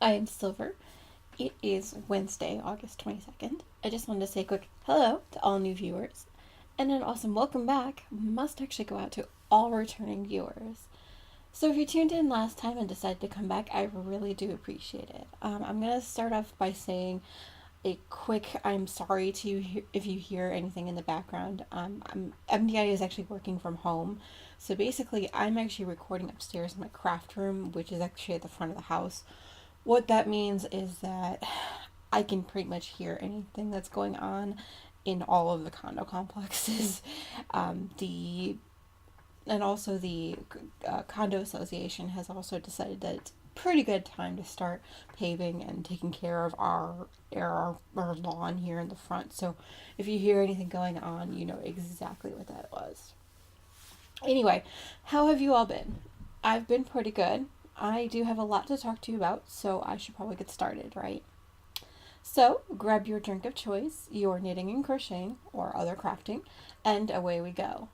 I am Silver. It is Wednesday, August 22nd. I just wanted to say a quick hello to all new viewers, and an awesome welcome back must actually go out to all returning viewers. So if you tuned in last time and decided to come back, I really do appreciate it. I'm going to start off by saying a quick I'm sorry to you if you hear anything in the background. MDI is actually working from home. So basically, I'm actually recording upstairs in my craft room, which is actually at the front of the house. What that means is that I can pretty much hear anything that's going on in all of the condo complexes. The and also the condo association has also decided that it's a pretty good time to start paving and taking care of our lawn here in the front. So if you hear anything going on, you know exactly what that was. Anyway, how have you all been? I've been pretty good. I do have a lot to talk to you about, so I should probably get started, right? So, grab your drink of choice, your knitting and crocheting, or other crafting, and away we go.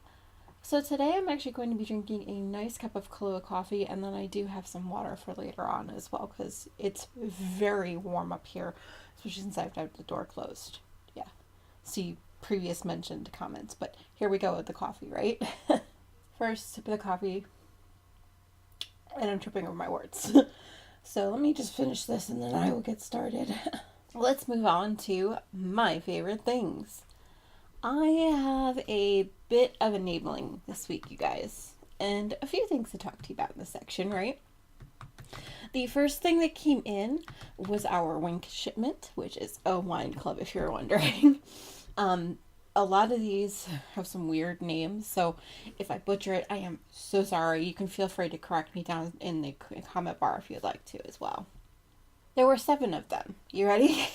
So today I'm actually going to be drinking a nice cup of Kahlua coffee, and then I do have some water for later on as well, because it's very warm up here, especially since I've had the door closed. Yeah, see previous mentioned comments, but here we go with the coffee, right? First sip of the coffee, and I'm tripping over my words. So let me just finish this and then I will get started. Let's move on to my favorite things. I have a bit of enabling this week, you guys, and a few things to talk to you about in this section, right? The first thing that came in was our Wink shipment, which is a wine club, if you're wondering. A lot of these have some weird names, so if I butcher it, I am so sorry. You can feel free to correct me down in the comment bar if you'd like to as well. There were 7 of them. You ready?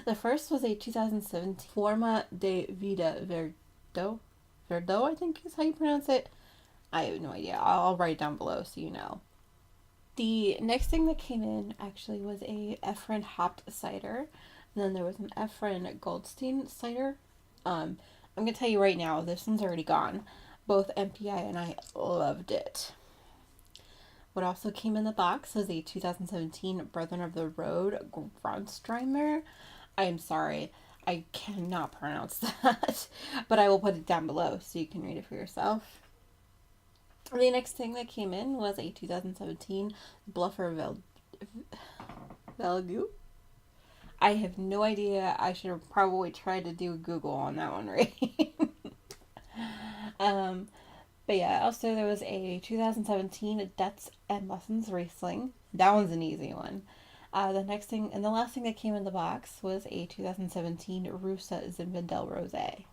The first was a 2017 Forma de Vida Verdo. Verdo, I think is how you pronounce it. I have no idea. I'll write it down below so you know. The next thing that came in actually was a Efren hopped cider. And then there was an Efren Goldstein cider. I'm going to tell you right now, this one's already gone. Both MPI and I loved it. What also came in the box was a 2017 Brethren of the Road Grunstreimer. I am sorry, I cannot pronounce that, but I will put it down below so you can read it for yourself. The next thing that came in was a 2017 Bluffer Velgu. I have no idea. I should have probably tried to do Google on that one, right? But yeah, also there was a 2017 Debts and Lessons Riesling. That one's an easy one. The next thing, and the last thing that came in the box was a 2017 Russa Zinfandel Rosé,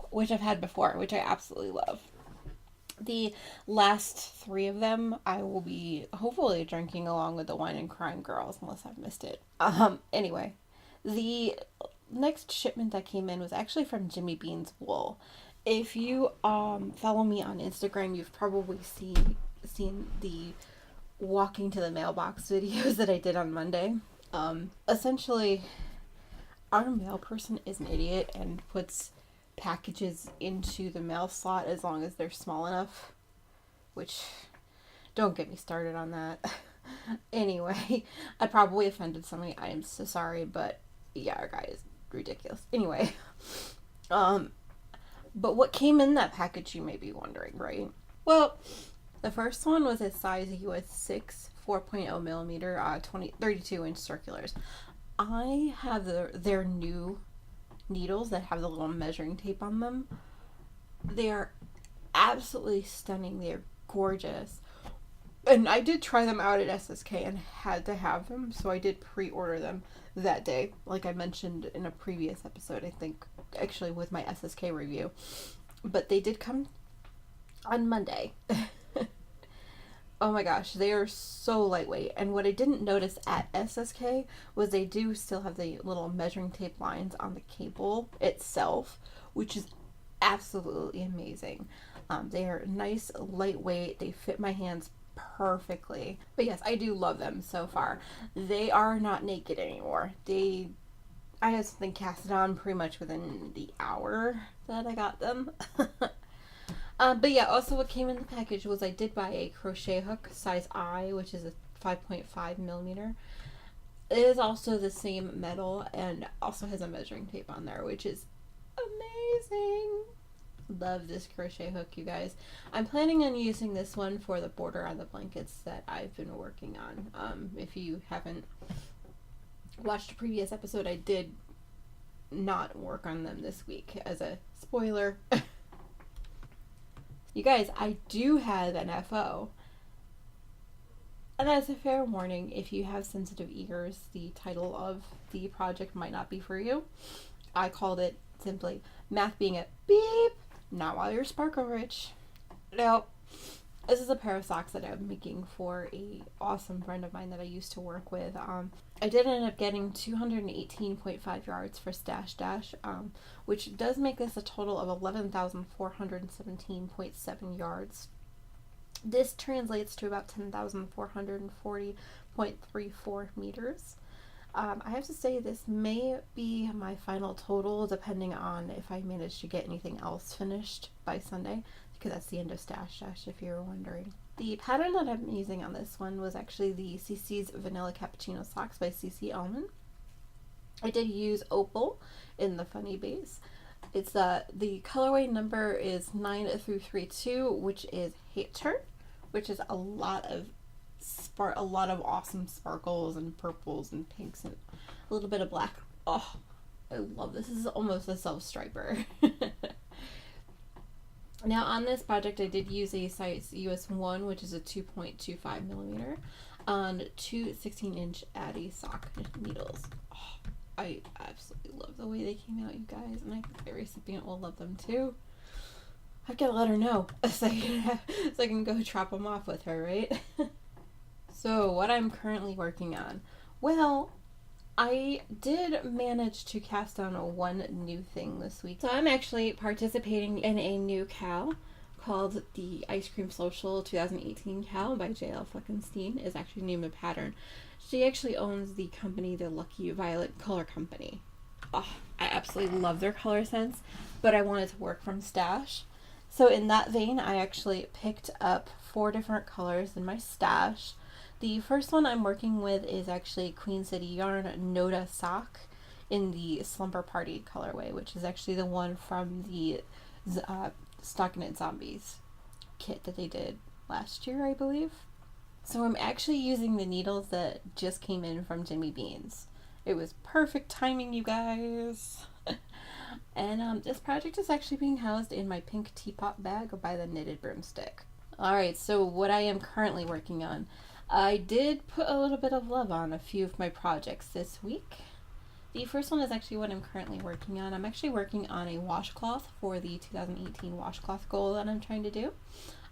which I've had before, which I absolutely love. The last 3 of them I will be hopefully drinking along with the Wine and Crime Girls, unless I've missed it. Anyway, the next shipment that came in was actually from Jimmy Bean's Wool. If you follow me on Instagram, you've probably seen the walking to the mailbox videos that I did on Monday. Essentially, our mail person is an idiot and puts packages into the mail slot as long as they're small enough, which, don't get me started on that. Anyway, I probably offended somebody. I am so sorry, but yeah, our guy is ridiculous. Anyway, but what came in that package, you may be wondering, right? Well, the first one was a size US 6, 4.0 millimeter, 32-inch circulars. I have their new needles that have the little measuring tape on them. They are absolutely stunning. They're gorgeous. And I did try them out at SSK and had to have them, so I did pre-order them that day, like I mentioned in a previous episode, I think, actually with my SSK review. But they did come on Monday. Oh my gosh, they are so lightweight. And what I didn't notice at SSK was they do still have the little measuring tape lines on the cable itself, which is absolutely amazing. They are nice, lightweight. They fit my hands perfectly. But yes, I do love them so far. They are not naked anymore. I had something casted on pretty much within the hour that I got them. But yeah, also what came in the package was I did buy a crochet hook size I, which is a 5.5 millimeter. It is also the same metal and also has a measuring tape on there, which is amazing. Love this crochet hook, you guys. I'm planning on using this one for the border on the blankets that I've been working on. If you haven't watched a previous episode, I did not work on them this week as a spoiler. You guys, I do have an FO. And as a fair warning, if you have sensitive ears, the title of the project might not be for you. I called it simply Math Being a Beep, Not While You're Sparkle Rich. Now, this is a pair of socks that I'm making for a awesome friend of mine that I used to work with. I did end up getting 218.5 yards for Stash Dash, which does make this a total of 11,417.7 yards. This translates to about 10,440.34 meters. I have to say this may be my final total depending on if I manage to get anything else finished by Sunday, because that's the end of Stash Dash if you were wondering. The pattern that I'm using on this one was actually the CC's Vanilla Cappuccino Socks by CC Elman. I did use Opal in the funny base. It's the colorway number is 9332, which is Hater, which is a lot of awesome sparkles and purples and pinks and a little bit of black. Oh, I love this. This is almost a self-striper. Now on this project I did use a size US 1, which is a 2.25 millimeter, on two 16-inch Addy sock needles. Oh, I absolutely love the way they came out, you guys, and I think the recipient will love them too. I've got to let her know so I can go drop them off with her, right? So what I'm currently working on. Well, I did manage to cast on one new thing this week. So I'm actually participating in a new cow called the Ice Cream Social 2018 cow by JL Fleckenstein. Is actually named a pattern. She actually owns the company, the Lucky Violet Color Company. Oh, I absolutely love their color sense, but I wanted to work from stash. So in that vein, I actually picked up 4 different colors in my stash. The first one I'm working with is actually Queen City Yarn Noda Sock in the Slumber Party colorway, which is actually the one from the Stockinette Zombies kit that they did last year, I believe. So I'm actually using the needles that just came in from Jimmy Beans. It was perfect timing, you guys. And this project is actually being housed in my pink teapot bag by the Knitted Broomstick. Alright, so what I am currently working on. I did put a little bit of love on a few of my projects this week. The first one is actually what I'm currently working on. I'm actually working on a washcloth for the 2018 washcloth goal that I'm trying to do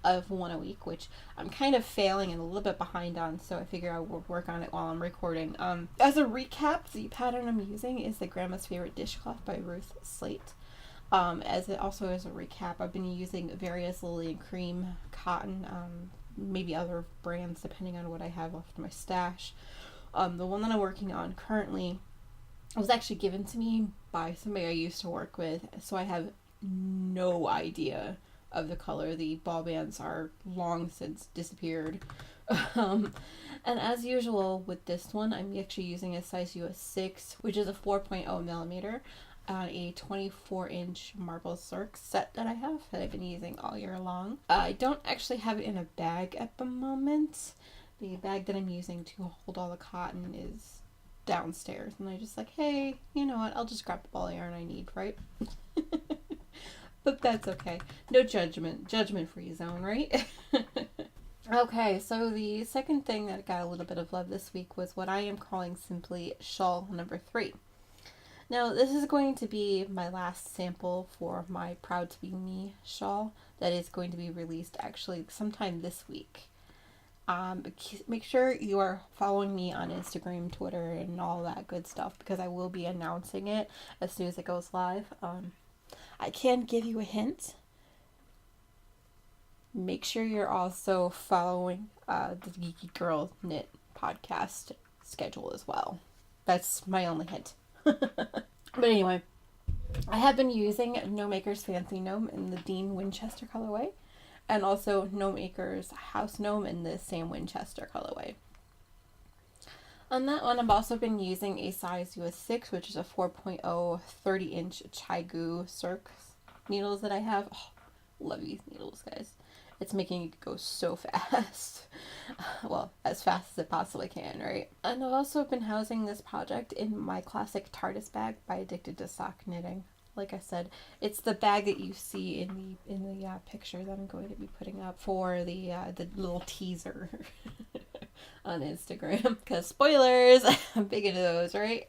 of 1 a week, which I'm kind of failing and a little bit behind on, so I figure I will work on it while I'm recording. As a recap, the pattern I'm using is the Grandma's Favorite Dishcloth by Ruth Slate. As a recap, I've been using various Lily and Cream cotton, maybe other brands depending on what I have left in my stash. The one that I'm working on currently was actually given to me by somebody I used to work with, so I have no idea of the color. The ball bands are long since disappeared. And as usual with this one, I'm actually using a size US 6, which is a 4.0 millimeter on a 24-inch marble Zerk set that I have that I've been using all year long. I don't actually have it in a bag at the moment. The bag that I'm using to hold all the cotton is downstairs, and I just like, hey, you know what, I'll just grab the ball of yarn I need, right? But that's okay. No judgment-free zone, right? Okay, so the second thing that got a little bit of love this week was what I am calling simply shawl number 3. Now, this is going to be my last sample for my Proud to Be Me shawl that is going to be released actually sometime this week. Make sure you are following me on Instagram, Twitter, and all that good stuff, because I will be announcing it as soon as it goes live. I can give you a hint. Make sure you're also following the Geeky Girl Knit podcast schedule as well. That's my only hint. But anyway, I have been using No Maker's Fancy Gnome in the Dean Winchester colorway, and also No Maker's House Gnome in the Sam Winchester colorway. On that one, I've also been using a size US 6, which is a 4.0 30-inch Chaigu Cirque needles that I have. Oh, love these needles, guys. It's making it go so fast. Well, as fast as it possibly can, right? And I've also been housing this project in my classic TARDIS bag by Addicted to Sock Knitting. Like I said, it's the bag that you see in the picture that I'm going to be putting up for the little teaser on Instagram. Because spoilers, I'm big into those, right?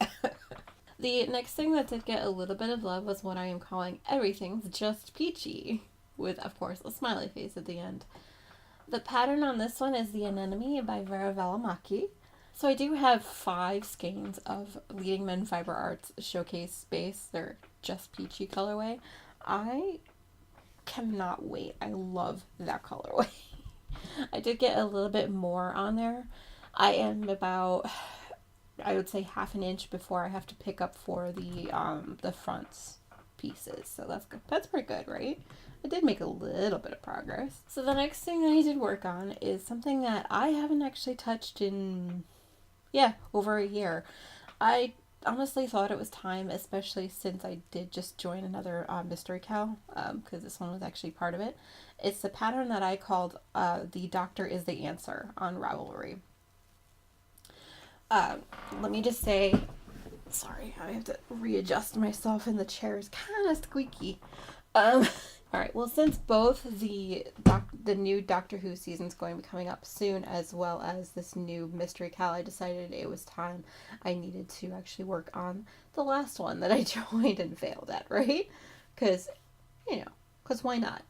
The next thing that did get a little bit of love was what I am calling Everything's Just Peachy, with, of course, a smiley face at the end. The pattern on this one is The Anemone by Vera Velamaki. So I do have 5 skeins of Leading Men Fiber Arts Showcase Space. They're Just Peachy colorway. I cannot wait. I love that colorway. I did get a little bit more on there. I am about, I would say, half an inch before I have to pick up for the fronts pieces. So that's good. That's pretty good, right? I did make a little bit of progress. So the next thing that I did work on is something that I haven't actually touched in, over a year. I honestly thought it was time, especially since I did just join another mystery cow, because this one was actually part of it. It's the pattern that I called The Doctor is the Answer on Ravelry. Let me just say, sorry, I have to readjust myself and the chair is kind of squeaky. Alright, well, since both the new Doctor Who season's going to be coming up soon, as well as this new Mystery Cal, I decided it was time I needed to actually work on the last one that I joined and failed at, right? Because why not?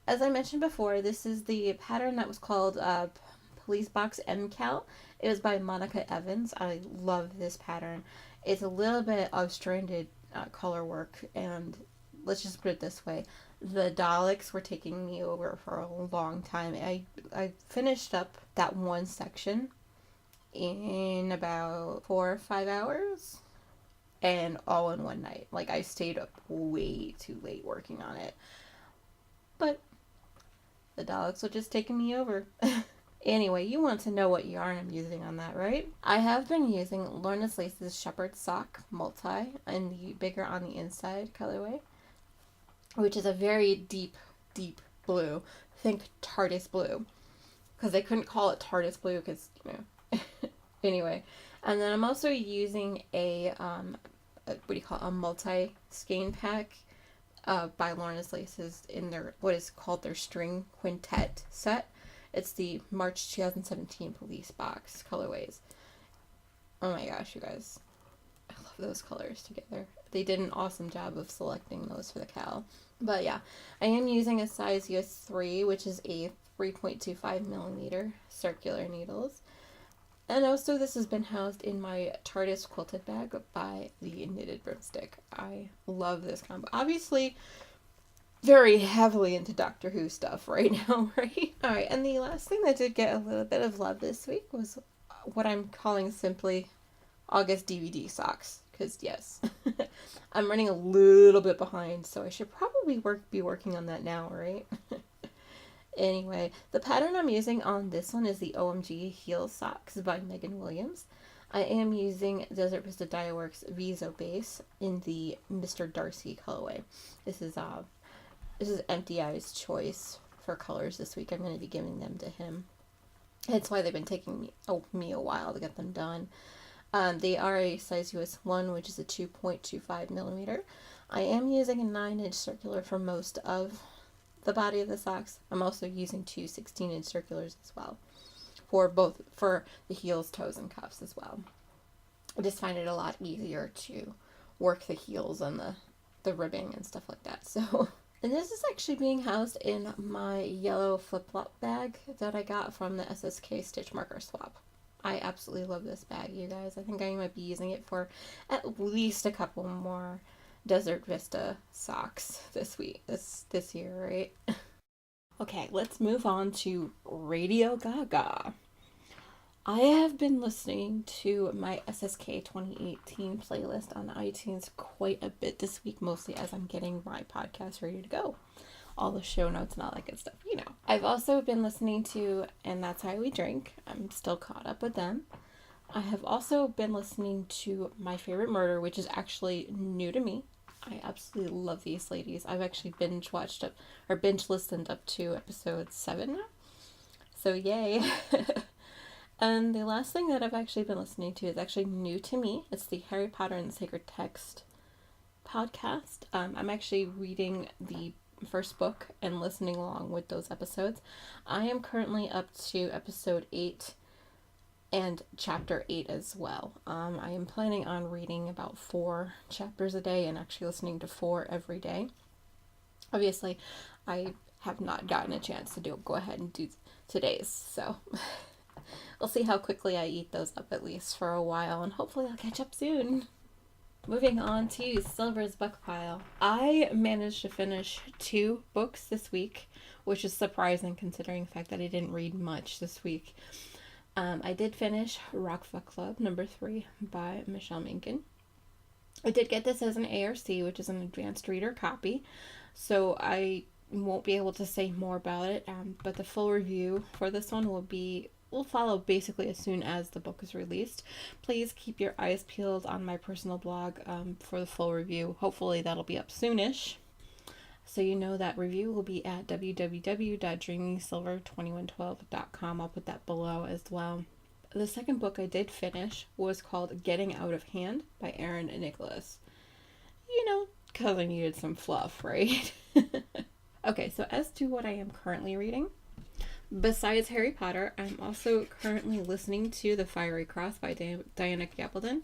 As I mentioned before, this is the pattern that was called Police Box MCal. It was by Monica Evans. I love this pattern. It's a little bit of stranded color work, and let's just put it this way. The Daleks were taking me over for a long time. I finished up that one section in about 4 or 5 hours, and all in one night. Like, I stayed up way too late working on it. But the Daleks were just taking me over. Anyway, you want to know what yarn I'm using on that, right? I have been using Lorna's Lace's Shepherd Sock Multi in the bigger on the inside colorway, which is a very deep, deep blue. Think TARDIS blue. Because they couldn't call it TARDIS blue because, Anyway. And then I'm also using a multi-skein pack by Lorna's Laces in their, what is called their String Quintet set. It's the March 2017 Police Box colorways. Oh my gosh, you guys. I love those colors together. They did an awesome job of selecting those for the cowl. But yeah, I am using a size US 3, which is a 3.25 millimeter circular needles. And also this has been housed in my TARDIS quilted bag by the Knitted Broomstick. I love this combo. Obviously, very heavily into Doctor Who stuff right now, right? Alright, and the last thing that did get a little bit of love this week was what I'm calling simply August DVD socks. Because, yes, I'm running a little bit behind, so I should probably be working on that now, right? Anyway, the pattern I'm using on this one is the OMG Heel Socks by Megan Williams. I am using Desert Vista Dye Works Viso Base in the Mr. Darcy colorway. This is Empty Eye's choice for colors this week. I'm going to be giving them to him. That's why they've been taking me a while to get them done. They are a size US 1, which is a 2.25 millimeter. I am using a 9-inch circular for most of the body of the socks. I'm also using 2 16-inch circulars as well for the heels, toes, and cuffs as well. I just find it a lot easier to work the heels and the ribbing and stuff like that. So, and this is actually being housed in my yellow flip-flop bag that I got from the SSK Stitch Marker Swap. I absolutely love this bag, you guys. I think I might be using it for at least a couple more Desert Vista socks this year, right? Okay, let's move on to Radio Gaga. I have been listening to my SSK 2018 playlist on iTunes quite a bit this week, mostly as I'm getting my podcast ready to go. All the show notes and all that good stuff, I've also been listening to And That's How We Drink. I'm still caught up with them. I have also been listening to My Favorite Murder, which is actually new to me. I absolutely love these ladies. I've actually binge listened up to episode 7 now. So yay. And the last thing that I've actually been listening to is actually new to me. It's the Harry Potter and the Sacred Text podcast. I'm actually reading the first book and listening along with those episodes. I am currently up to episode 8 and chapter 8 as well. I am planning on reading about 4 chapters a day and actually listening to 4 every day. Obviously, I have not gotten a chance to go ahead and do today's, so we'll see how quickly I eat those up, at least for a while, and hopefully I'll catch up soon. Moving on to Silver's book pile. I managed to finish 2 books this week, which is surprising considering the fact that I didn't read much this week. I did finish Rock Fuck Club number 3 by Michelle Mencken. I did get this as an ARC, which is an advanced reader copy, so I won't be able to say more about it, but the full review for this one will follow basically as soon as the book is released. Please keep your eyes peeled on my personal blog for the full review. Hopefully that'll be up soonish. So you know that review will be at www.dreamingsilver2112.com. I'll put that below as well. The second book I did finish was called Getting Out of Hand by Aaron Nicholas. You know, because I needed some fluff, right? Okay, so as to what I am currently reading, besides Harry Potter, I'm also currently listening to The Fiery Cross by Diana Gabaldon.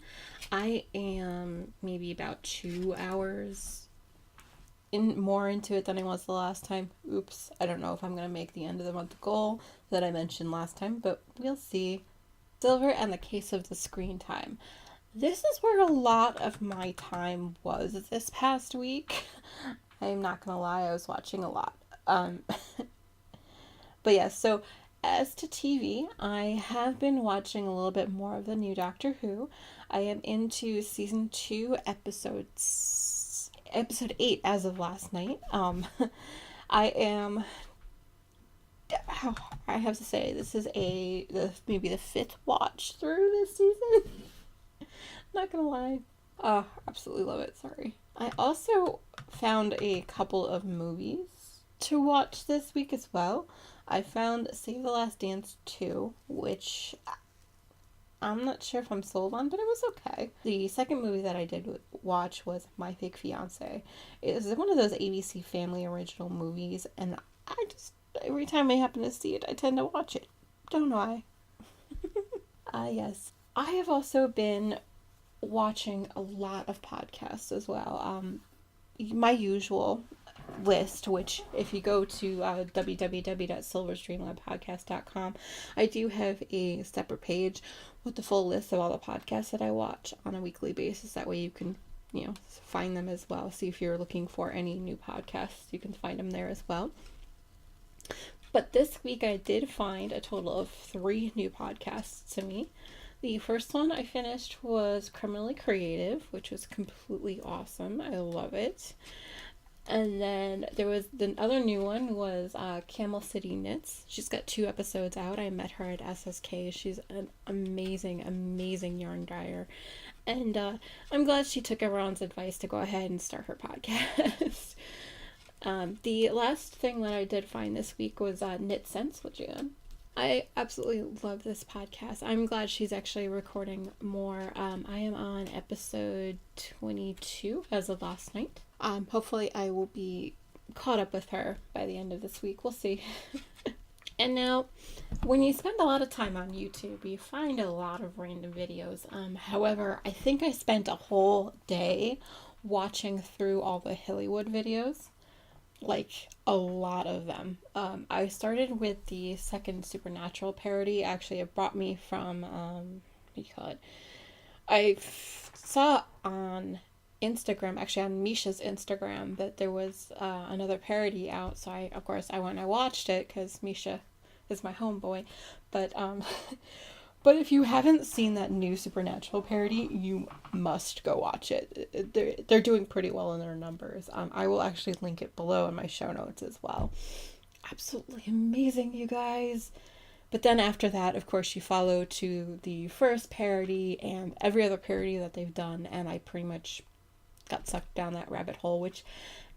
I am maybe about 2 hours more into it than I was the last time. Oops, I don't know if I'm going to make the end of the month goal that I mentioned last time, but we'll see. Silver and the Case of the Screen Time. This is where a lot of my time was this past week. I'm not going to lie, I was watching a lot. But yeah, so as to TV, I have been watching a little bit more of the new Doctor Who. I am into season 2, episode 8 as of last night. I have to say, this is maybe the 5th watch through this season. Not gonna lie. Absolutely love it, sorry. I also found a couple of movies to watch this week as well. I found Save the Last Dance 2, which I'm not sure if I'm sold on, but it was okay. The second movie that I did watch was My Fake Fiancé. It is one of those ABC Family original movies, and every time I happen to see it, I tend to watch it. Don't know why. Yes. I have also been watching a lot of podcasts as well. My usual list, which if you go to www.silverstreamlabpodcast.com, I do have a separate page with the full list of all the podcasts that I watch on a weekly basis. That way you can, find them as well. See if you're looking for any new podcasts, you can find them there as well. But this week I did find a total of 3 new podcasts to me. The first one I finished was Criminally Creative, which was completely awesome. I love it. And then there was the other new one was Camel City Knits. She's got 2 episodes out. I met her at SSK. She's an amazing yarn dryer. And I'm glad she took everyone's advice to go ahead and start her podcast. The last thing that I did find this week was Knit Sense with Jan. I absolutely love this podcast. I'm glad she's actually recording more. I am on episode 22 as of last night. Hopefully I will be caught up with her by the end of this week. We'll see. And now, when you spend a lot of time on YouTube, you find a lot of random videos. However, I think I spent a whole day watching through all the Hillywood videos. Like, a lot of them. I started with the second Supernatural parody. Actually, it brought me from, what do you call it? I saw on Instagram, actually on Misha's Instagram, that there was another parody out. So I went and I watched it because Misha is my homeboy. But but if you haven't seen that new Supernatural parody, you must go watch it. They're doing pretty well in their numbers. I will actually link it below in my show notes as well. Absolutely amazing, you guys. But then after that, of course, you follow to the first parody and every other parody that they've done, and I pretty much got sucked down that rabbit hole, which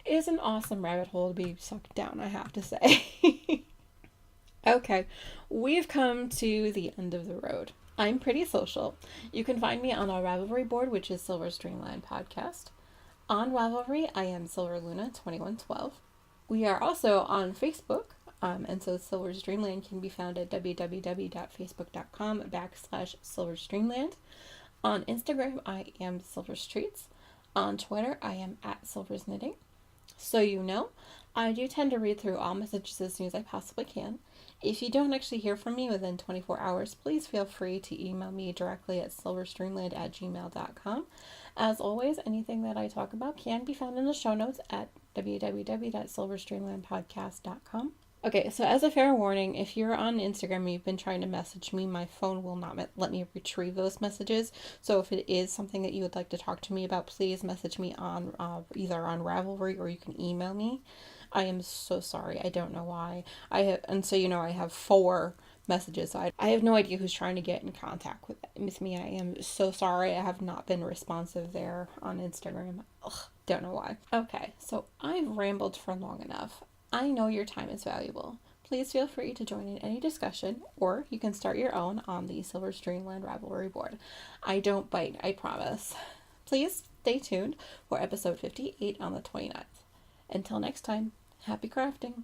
is an awesome rabbit hole to be sucked down, I have to say. Okay, we've come to the end of the road. I'm pretty social. You can find me on our Ravelry board, which is Silver Streamland Podcast. On Ravelry, I am Silver Luna 2112. We are also on Facebook, and so Silver's Dreamland can be found at www.facebook.com/silverstreamland. On Instagram, I am Silver Streets. On Twitter, I am at Silver's Knitting. So you know, I do tend to read through all messages as soon as I possibly can. If you don't actually hear from me within 24 hours, please feel free to email me directly at silverstreamland@gmail.com. As always, anything that I talk about can be found in the show notes at www.silverstreamlandpodcast.com. Okay, so as a fair warning, if you're on Instagram and you've been trying to message me, my phone will not let me retrieve those messages. So if it is something that you would like to talk to me about, please message me on either on Ravelry or you can email me. I am so sorry. I don't know why. And so you know, I have 4 messages. So I have no idea who's trying to get in contact with me. I am so sorry. I have not been responsive there on Instagram. Ugh, don't know why. Okay, so I've rambled for long enough. I know your time is valuable. Please feel free to join in any discussion, or you can start your own on the Silver Streamland Ravelry board. I don't bite, I promise. Please stay tuned for episode 58 on the 29th. Until next time, happy crafting!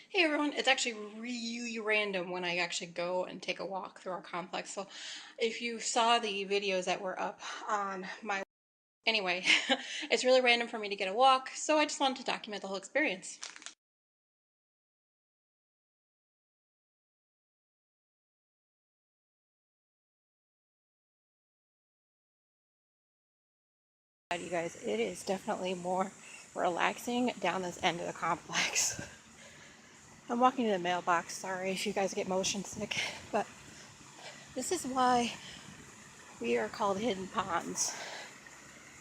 Hey everyone, it's actually really random when I actually go and take a walk through our complex. So if you saw the videos that were up on my... Anyway, it's really random for me to get a walk, so I just wanted to document the whole experience. You guys, it is definitely more relaxing down this end of the complex. I'm walking to the mailbox, sorry if you guys get motion sick, but this is why we are called hidden ponds.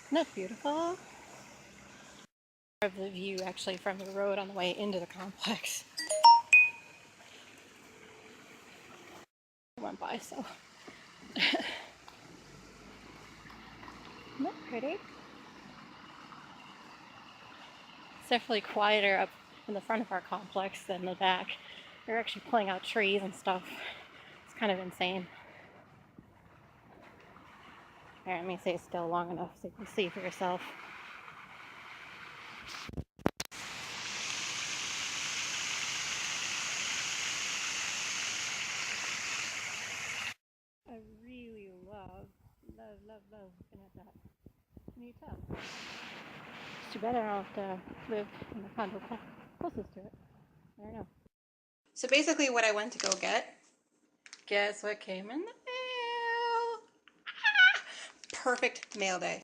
Isn't that beautiful? Of the view actually from the road on the way into the complex. I went by, so. Isn't that pretty? It's definitely quieter up in the front of our complex than the back. They're actually pulling out trees and stuff. It's kind of insane. Here, let me stay still long enough so you can see for yourself. I really love looking at that. Can you tell? It's too bad I don't have to live in the condo closest to it. I don't know. So basically what I went to go get, guess what came in the mail? Perfect mail day.